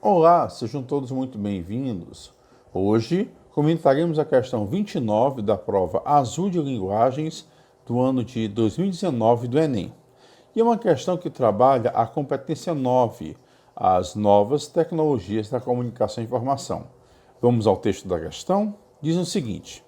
Olá, sejam todos muito bem-vindos. Hoje comentaremos a questão 29 da prova Azul de Linguagens do ano de 2019 do Enem. E é uma questão que trabalha a competência 9, as novas tecnologias da comunicação e informação. Vamos ao texto da questão? Diz o seguinte: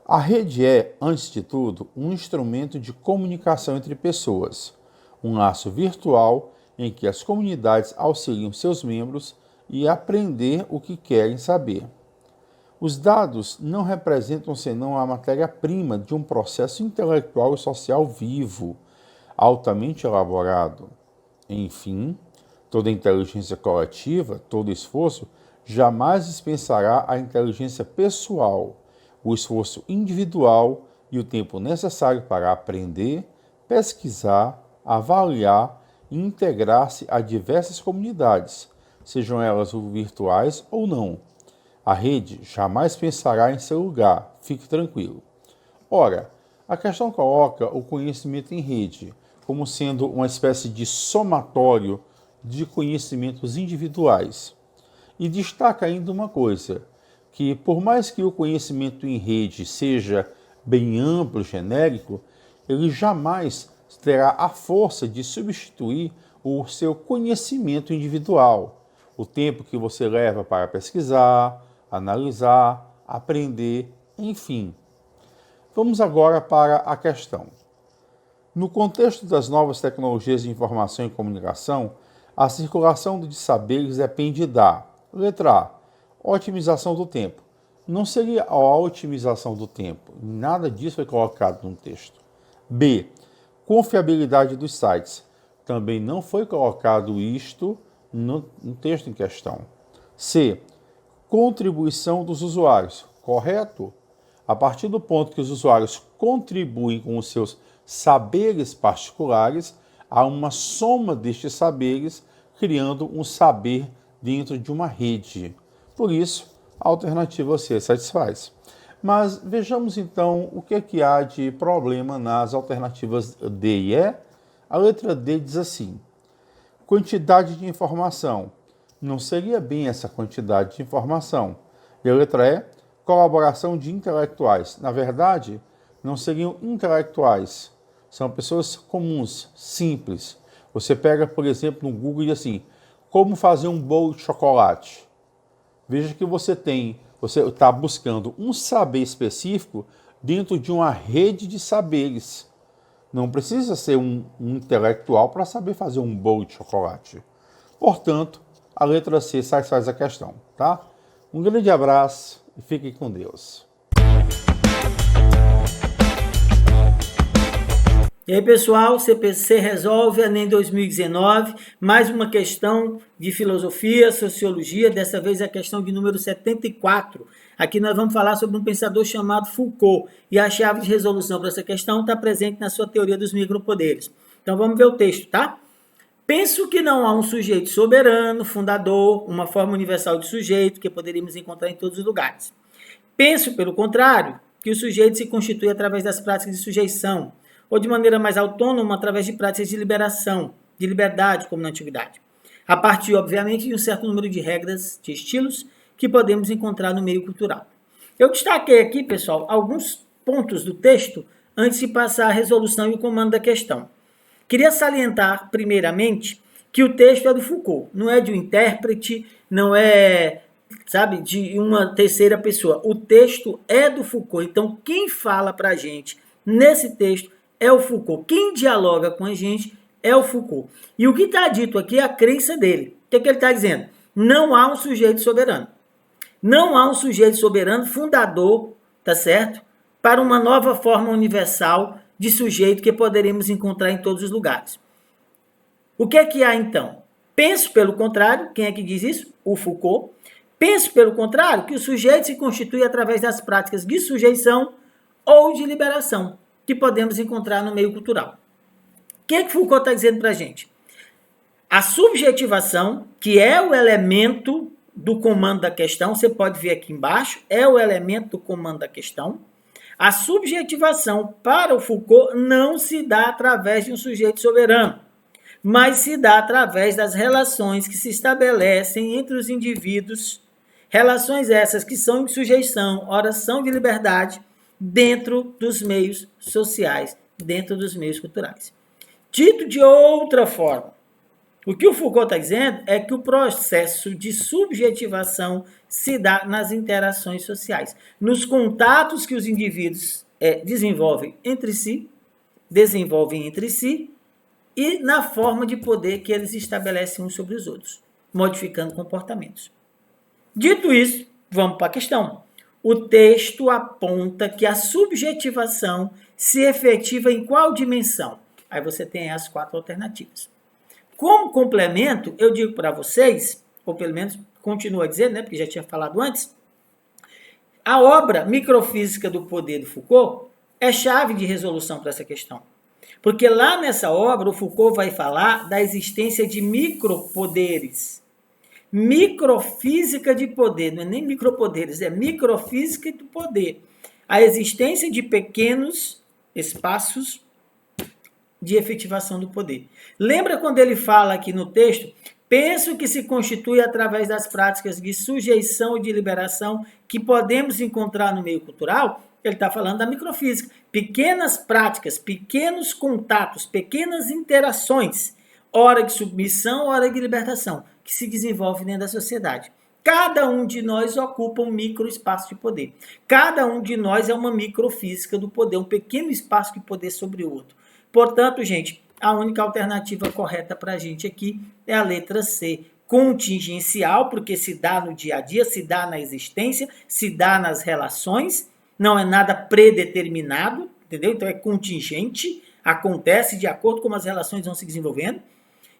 a rede é, antes de tudo, um instrumento de comunicação entre pessoas, um laço virtual em que as comunidades auxiliam seus membros e aprender o que querem saber. Os dados não representam senão a matéria-prima de um processo intelectual e social vivo, altamente elaborado. Enfim, toda inteligência coletiva, todo esforço, jamais dispensará a inteligência pessoal, o esforço individual e o tempo necessário para aprender, pesquisar, avaliar e integrar-se a diversas comunidades, sejam elas virtuais ou não. A rede jamais pensará em seu lugar, fique tranquilo. Ora, a questão coloca o conhecimento em rede como sendo uma espécie de somatório de conhecimentos individuais. E destaca ainda uma coisa, que por mais que o conhecimento em rede seja bem amplo e genérico, ele jamais terá a força de substituir o seu conhecimento individual, o tempo que você leva para pesquisar, analisar, aprender, enfim. Vamos agora para a questão. No contexto das novas tecnologias de informação e comunicação, a circulação de saberes depende da letra A, otimização do tempo. Não seria a otimização do tempo, nada disso foi colocado no texto. B, confiabilidade dos sites. Também não foi colocado isto no texto em questão. C, contribuição dos usuários. Correto? A partir do ponto que os usuários contribuem com os seus saberes particulares, há uma soma destes saberes, criando um saber dentro de uma rede. Por isso, a alternativa C satisfaz. Mas vejamos então o que há de problema nas alternativas D e E. A letra D diz assim: quantidade de informação. Não seria bem essa quantidade de informação. E a letra E, colaboração de intelectuais. Na verdade, não seriam intelectuais. São pessoas comuns, simples. Você pega, por exemplo, no Google e diz assim: como fazer um bolo de chocolate? Veja que você está buscando um saber específico dentro de uma rede de saberes. Não precisa ser um intelectual para saber fazer um bolo de chocolate. Portanto, a letra C satisfaz a questão, tá? Um grande abraço e fiquem com Deus. E aí, pessoal, CPC Resolve Enem 2019, mais uma questão de filosofia, sociologia, dessa vez é a questão de número 74. Aqui nós vamos falar sobre um pensador chamado Foucault, e a chave de resolução para essa questão está presente na sua teoria dos micropoderes. Então vamos ver o texto, tá? Penso que não há um sujeito soberano, fundador, uma forma universal de sujeito que poderíamos encontrar em todos os lugares. Penso, pelo contrário, que o sujeito se constitui através das práticas de sujeição, ou de maneira mais autônoma através de práticas de liberação, de liberdade, como na antiguidade. A partir, obviamente, de um certo número de regras, de estilos, que podemos encontrar no meio cultural. Eu destaquei aqui, pessoal, alguns pontos do texto antes de passar a resolução e o comando da questão. Queria salientar, primeiramente, que o texto é do Foucault, não é de um intérprete, não é, de uma terceira pessoa. O texto é do Foucault, então quem fala para a gente nesse texto é o Foucault. Quem dialoga com a gente é o Foucault. E o que está dito aqui é a crença dele. O que ele está dizendo? Não há um sujeito soberano. Não há um sujeito soberano fundador, tá certo? Para uma nova forma universal de sujeito que poderemos encontrar em todos os lugares. O que é que há então? Penso, pelo contrário, quem é que diz isso? O Foucault. Penso, pelo contrário, que o sujeito se constitui através das práticas de sujeição ou de liberação, que podemos encontrar no meio cultural. O que é que Foucault está dizendo para a gente? A subjetivação, que é o elemento do comando da questão, você pode ver aqui embaixo, é o elemento do comando da questão. A subjetivação para o Foucault não se dá através de um sujeito soberano. mas se dá através das relações que se estabelecem entre os indivíduos, relações essas que são de sujeição, ora são de liberdade, dentro dos meios sociais, dentro dos meios culturais. Dito de outra forma, o que o Foucault está dizendo é que o processo de subjetivação se dá nas interações sociais, nos contatos que os indivíduos desenvolvem entre si e na forma de poder que eles estabelecem uns sobre os outros, modificando comportamentos. Dito isso, vamos para a questão. O texto aponta que a subjetivação se efetiva em qual dimensão? Aí você tem as 4 alternativas. Como complemento, eu digo para vocês, ou pelo menos continuo a dizer, né, porque já tinha falado antes, a obra Microfísica do Poder de Foucault é chave de resolução para essa questão. Porque lá nessa obra, o Foucault vai falar da existência de micropoderes. Microfísica de poder, não é nem micropoderes, é microfísica do poder. A existência de pequenos espaços de efetivação do poder. Lembra quando ele fala aqui no texto? Penso que se constitui através das práticas de sujeição e de liberação que podemos encontrar no meio cultural. Ele está falando da microfísica. Pequenas práticas, pequenos contatos, pequenas interações, hora de submissão, hora de libertação, que se desenvolve dentro da sociedade. Cada um de nós ocupa um microespaço de poder. Cada um de nós é uma microfísica do poder, um pequeno espaço de poder sobre o outro. Portanto, gente, a única alternativa correta para a gente aqui é a letra C. Contingencial, porque se dá no dia a dia, se dá na existência, se dá nas relações, não é nada predeterminado, entendeu? Então é contingente, acontece de acordo com como as relações vão se desenvolvendo,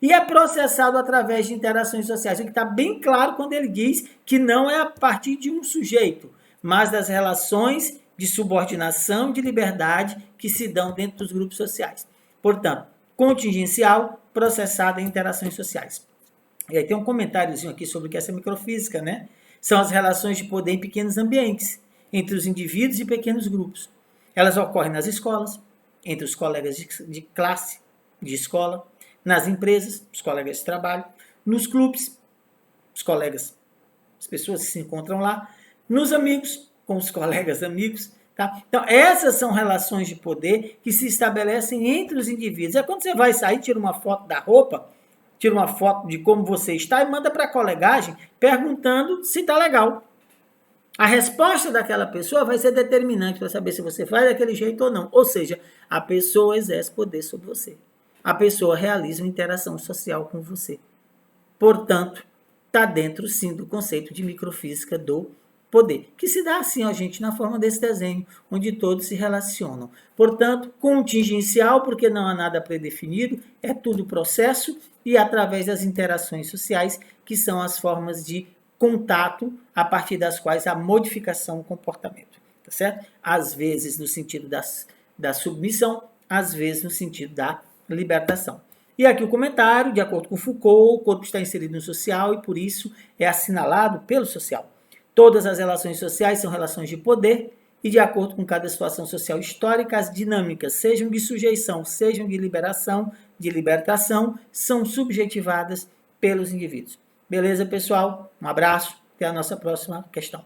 e é processado através de interações sociais. O que está bem claro quando ele diz que não é a partir de um sujeito, mas das relações de subordinação e de liberdade que se dão dentro dos grupos sociais. Portanto, contingencial, processada em interações sociais. E aí tem um comentáriozinho aqui sobre o que é essa microfísica, né? São as relações de poder em pequenos ambientes, entre os indivíduos e pequenos grupos. Elas ocorrem nas escolas, entre os colegas de classe, de escola, nas empresas, os colegas de trabalho, nos clubes, os colegas, as pessoas que se encontram lá, nos amigos, com os colegas amigos, tá? Então, essas são relações de poder que se estabelecem entre os indivíduos. É quando você vai sair, tira uma foto da roupa, tira uma foto de como você está e manda para a colegagem perguntando se está legal. A resposta daquela pessoa vai ser determinante para saber se você faz daquele jeito ou não. Ou seja, a pessoa exerce poder sobre você. A pessoa realiza uma interação social com você. Portanto, está dentro, sim, do conceito de microfísica do poder, que se dá assim, ó, gente, na forma desse desenho, onde todos se relacionam. Portanto, contingencial, porque não há nada predefinido, é tudo processo, e através das interações sociais, que são as formas de contato a partir das quais há modificação do comportamento, tá certo? Às vezes no sentido da submissão, às vezes no sentido da libertação. E aqui o comentário, de acordo com Foucault, o corpo está inserido no social e por isso é assinalado pelo social. Todas as relações sociais são relações de poder e, de acordo com cada situação social histórica, as dinâmicas, sejam de sujeição, sejam de liberação, de libertação, são subjetivadas pelos indivíduos. Beleza, pessoal? Um abraço. Até a nossa próxima questão.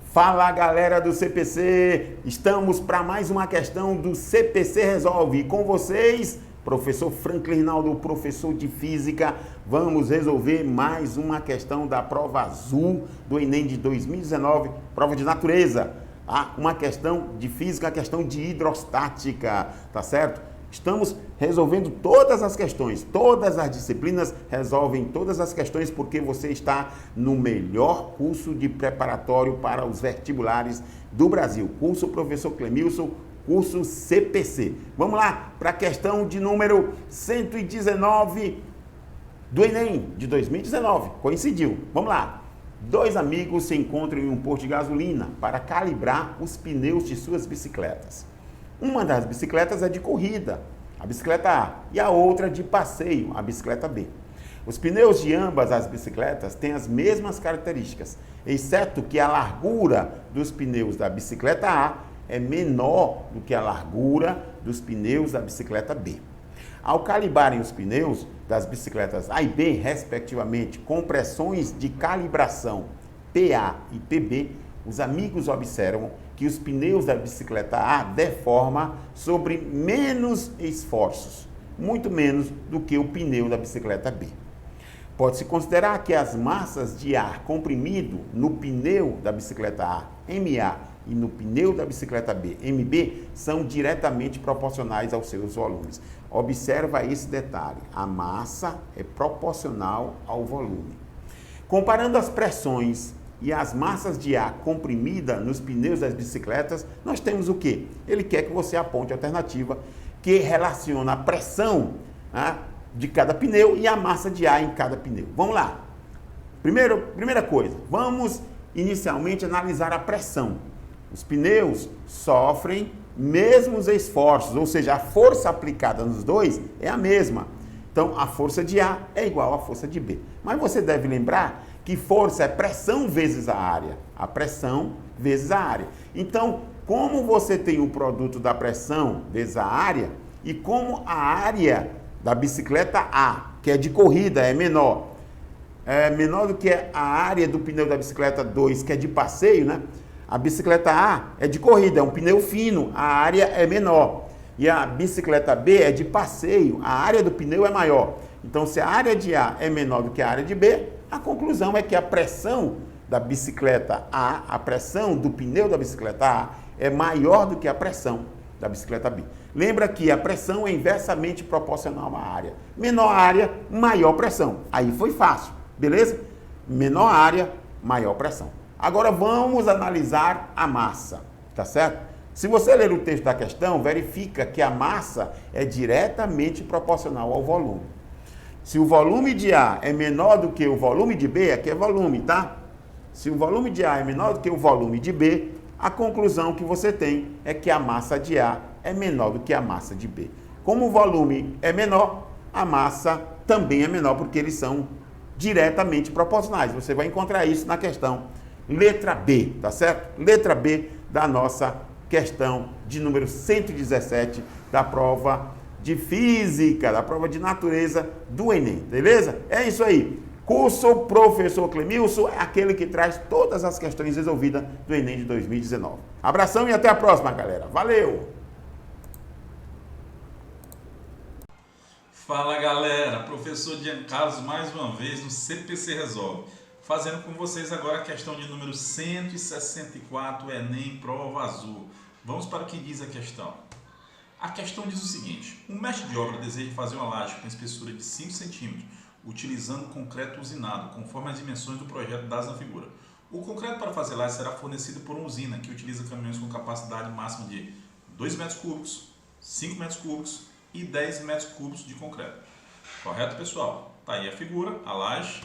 Fala, galera do CPC! Estamos para mais uma questão do CPC Resolve. E com vocês, professor Franklin Rinaldo, professor de Física. Vamos resolver mais uma questão da prova azul do Enem de 2019, prova de natureza. Uma questão de física, a questão de hidrostática, tá certo? Estamos resolvendo todas as questões, todas as disciplinas resolvem todas as questões porque você está no melhor curso de preparatório para os vestibulares do Brasil. Curso Professor Clemilson, curso CPC. Vamos lá para a questão de número 119 do Enem de 2019. Coincidiu. Vamos lá. 2 amigos se encontram em um posto de gasolina para calibrar os pneus de suas bicicletas. Uma das bicicletas é de corrida, a bicicleta A, e a outra de passeio, a bicicleta B. Os pneus de ambas as bicicletas têm as mesmas características, exceto que a largura dos pneus da bicicleta A é menor do que a largura dos pneus da bicicleta B. Ao calibrarem os pneus das bicicletas A e B, respectivamente, com pressões de calibração PA e PB, os amigos observam que os pneus da bicicleta A deformam sobre menos esforços, muito menos do que o pneu da bicicleta B. Pode-se considerar que as massas de ar comprimido no pneu da bicicleta A, MA, e no pneu da bicicleta B, MB, são diretamente proporcionais aos seus volumes. Observa esse detalhe, a massa é proporcional ao volume. Comparando as pressões e as massas de ar comprimida nos pneus das bicicletas, nós temos o quê? Ele quer que você aponte a alternativa que relaciona a pressão, né, de cada pneu e a massa de ar em cada pneu. Vamos lá. Primeira coisa, vamos inicialmente analisar a pressão. Os pneus sofrem mesmos esforços, ou seja, a força aplicada nos dois é a mesma. Então, a força de A é igual à força de B. Mas você deve lembrar que força é pressão vezes a área. A pressão vezes a área. Então, como você tem o produto da pressão vezes a área, e como a área da bicicleta A, que é de corrida, é menor do que a área do pneu da bicicleta 2, que é de passeio, né? A bicicleta A é de corrida, é um pneu fino, a área é menor. E a bicicleta B é de passeio, a área do pneu é maior. Então, se a área de A é menor do que a área de B, a conclusão é que a pressão da bicicleta A, a pressão do pneu da bicicleta A, é maior do que a pressão da bicicleta B. Lembra que a pressão é inversamente proporcional à área. Menor área, maior pressão. Aí foi fácil, beleza? Menor área, maior pressão. Agora vamos analisar a massa, tá certo? Se você ler o texto da questão, verifica que a massa é diretamente proporcional ao volume. Se o volume de A é menor do que o volume de B, aqui é volume, tá? Se o volume de A é menor do que o volume de B, a conclusão que você tem é que a massa de A é menor do que a massa de B. Como o volume é menor, a massa também é menor, porque eles são diretamente proporcionais. Você vai encontrar isso na questão letra B, tá certo? Letra B da nossa questão de número 117 da prova de física, da prova de natureza do Enem, beleza? É isso aí. Curso Professor Clemilson é aquele que traz todas as questões resolvidas do Enem de 2019. Abração e até a próxima, galera. Valeu! Fala, galera. Professor Giancarlos mais uma vez no CPC Resolve. Fazendo com vocês agora a questão de número 164, Enem, prova azul. Vamos para o que diz a questão. A questão diz o seguinte: um mestre de obra deseja fazer uma laje com espessura de 5 cm, utilizando concreto usinado, conforme as dimensões do projeto dadas na figura. O concreto para fazer laje será fornecido por uma usina que utiliza caminhões com capacidade máxima de 2 metros cúbicos, 5 metros cúbicos e 10 metros cúbicos de concreto. Correto, pessoal? Está aí a figura, a laje.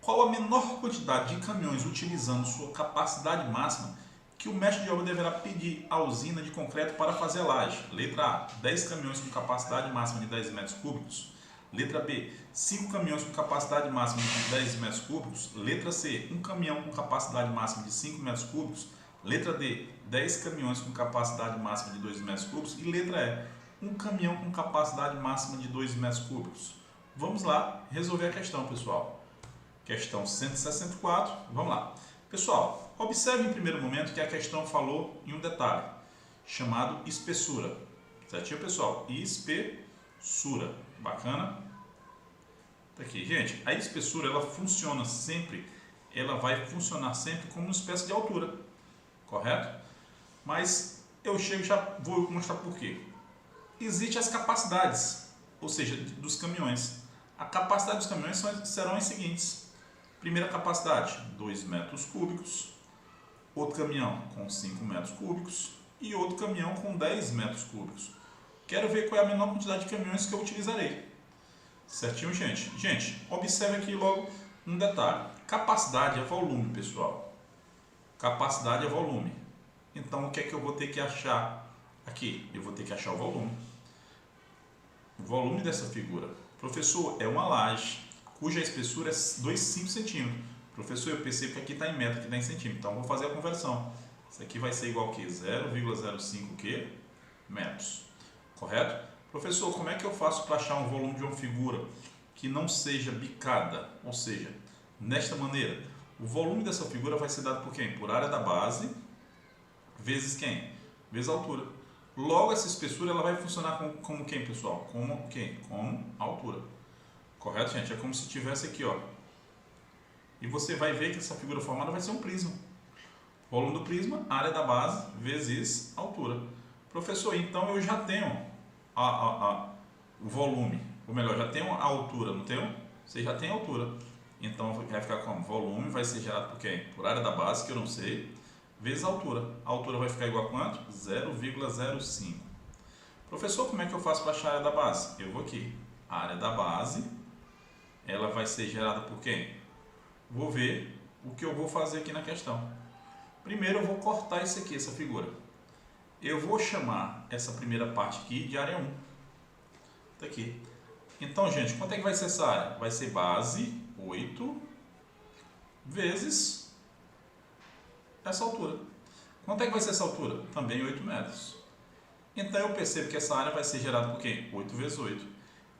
Qual a menor quantidade de caminhões utilizando sua capacidade máxima que o mestre de obra deverá pedir à usina de concreto para fazer a laje? Letra A, 10 caminhões com capacidade máxima de 10 metros cúbicos. Letra B, 5 caminhões com capacidade máxima de 10 metros cúbicos. Letra C, um caminhão com capacidade máxima de 5 metros cúbicos. Letra D, 10 caminhões com capacidade máxima de 2 metros cúbicos. E letra E, um caminhão com capacidade máxima de 2 metros cúbicos. Vamos lá resolver a questão, pessoal. Questão 164, vamos lá. Pessoal, observe em primeiro momento que a questão falou em um detalhe, chamado espessura. Certinho, pessoal? Espessura. Bacana? Tá aqui, gente. A espessura, ela funciona sempre, ela vai funcionar sempre como uma espécie de altura. Correto? Mas eu já vou mostrar por quê. Existem as capacidades, ou seja, dos caminhões. A capacidade dos caminhões serão as seguintes. Primeira capacidade, 2 metros cúbicos. Outro caminhão com 5 metros cúbicos. E outro caminhão com 10 metros cúbicos. Quero ver qual é a menor quantidade de caminhões que eu utilizarei. Certinho, gente? Gente, observe aqui logo um detalhe. Capacidade é volume, pessoal. Capacidade é volume. Então, o que é que eu vou ter que achar aqui? Eu vou ter que achar o volume. O volume dessa figura. Professor, é uma laje cuja espessura é 2,5 centímetros. Professor, eu percebo que aqui está em metro, aqui está em centímetro. Então, vou fazer a conversão. Isso aqui vai ser igual a quê? 0,05 metros. Correto? Professor, como é que eu faço para achar um volume de uma figura que não seja bicada? Ou seja, nesta maneira, o volume dessa figura vai ser dado por quem? Por área da base, vezes quem? Vezes a altura. Logo, essa espessura ela vai funcionar como quem, pessoal? Como quem? Como altura. Correto, gente? É como se tivesse aqui, ó. E você vai ver que essa figura formada vai ser um prisma. Volume do prisma, área da base, vezes altura. Professor, então eu já tenho o volume, ou melhor, já tenho a altura, não tenho? Você já tem a altura. Então vai ficar como? Volume vai ser gerado por quem? Por área da base, que eu não sei, vezes a altura. A altura vai ficar igual a quanto? 0,05. Professor, como é que eu faço para achar a área da base? Eu vou aqui. A área da base, ela vai ser gerada por quem? Vou ver o que eu vou fazer aqui na questão. Primeiro eu vou cortar isso aqui, essa figura. Eu vou chamar essa primeira parte aqui de área 1. Tá aqui. Então, gente, quanto é que vai ser essa área? Vai ser base 8 vezes essa altura. Quanto é que vai ser essa altura? Também 8 metros. Então eu percebo que essa área vai ser gerada por quem? 8 vezes 8.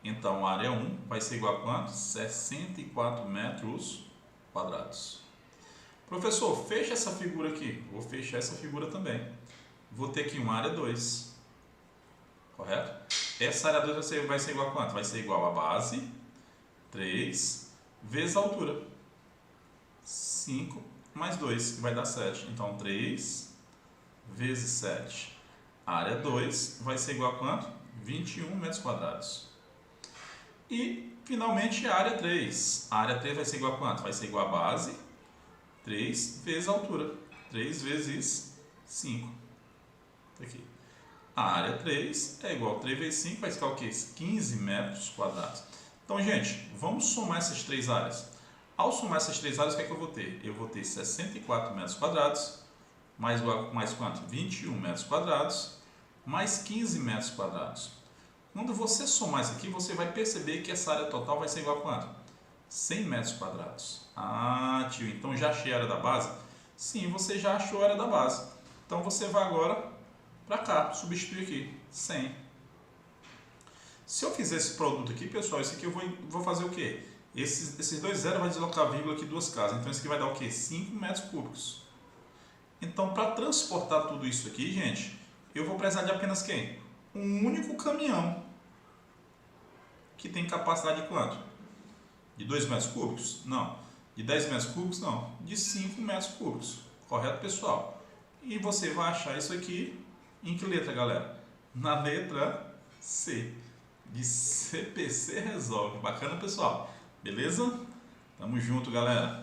Então a área 1 vai ser igual a quanto? 64 metros quadrados. Professor, fecha essa figura aqui. Vou fechar essa figura também. Vou ter aqui uma área 2. Correto? Essa área 2 vai ser igual a quanto? Vai ser igual a base 3 vezes a altura. 5 mais 2, que vai dar 7. Então 3 vezes 7. A área 2 vai ser igual a quanto? 21 metros quadrados. E, finalmente, a área 3. A área 3 vai ser igual a quanto? Vai ser igual a base 3 vezes a altura. 3 vezes 5. Aqui. A área 3 é igual a 3 vezes 5, vai ficar o quê? 15 metros quadrados. Então, gente, vamos somar essas três áreas. Ao somar essas três áreas, o que é que eu vou ter? Eu vou ter 64 metros quadrados, mais quanto? 21 metros quadrados, mais 15 metros quadrados. Quando você somar isso aqui, você vai perceber que essa área total vai ser igual a quanto? 100 metros quadrados. Ah, tio, então já achei a área da base? Sim, você já achou a área da base. Então você vai agora para cá, substituir aqui, 100. Se eu fizer esse produto aqui, pessoal, isso aqui eu vou fazer o quê? Esses dois zeros vai deslocar a vírgula aqui duas casas. Então isso aqui vai dar o quê? 5 metros cúbicos. Então, para transportar tudo isso aqui, gente, eu vou precisar de apenas quem? Um único caminhão. Que tem capacidade de quanto? De 2 metros cúbicos? Não. De 10 metros cúbicos? Não. De 5 metros cúbicos. Correto, pessoal? E você vai achar isso aqui em que letra, galera? Na letra C. De CPC Resolve. Bacana, pessoal? Beleza? Tamo junto, galera.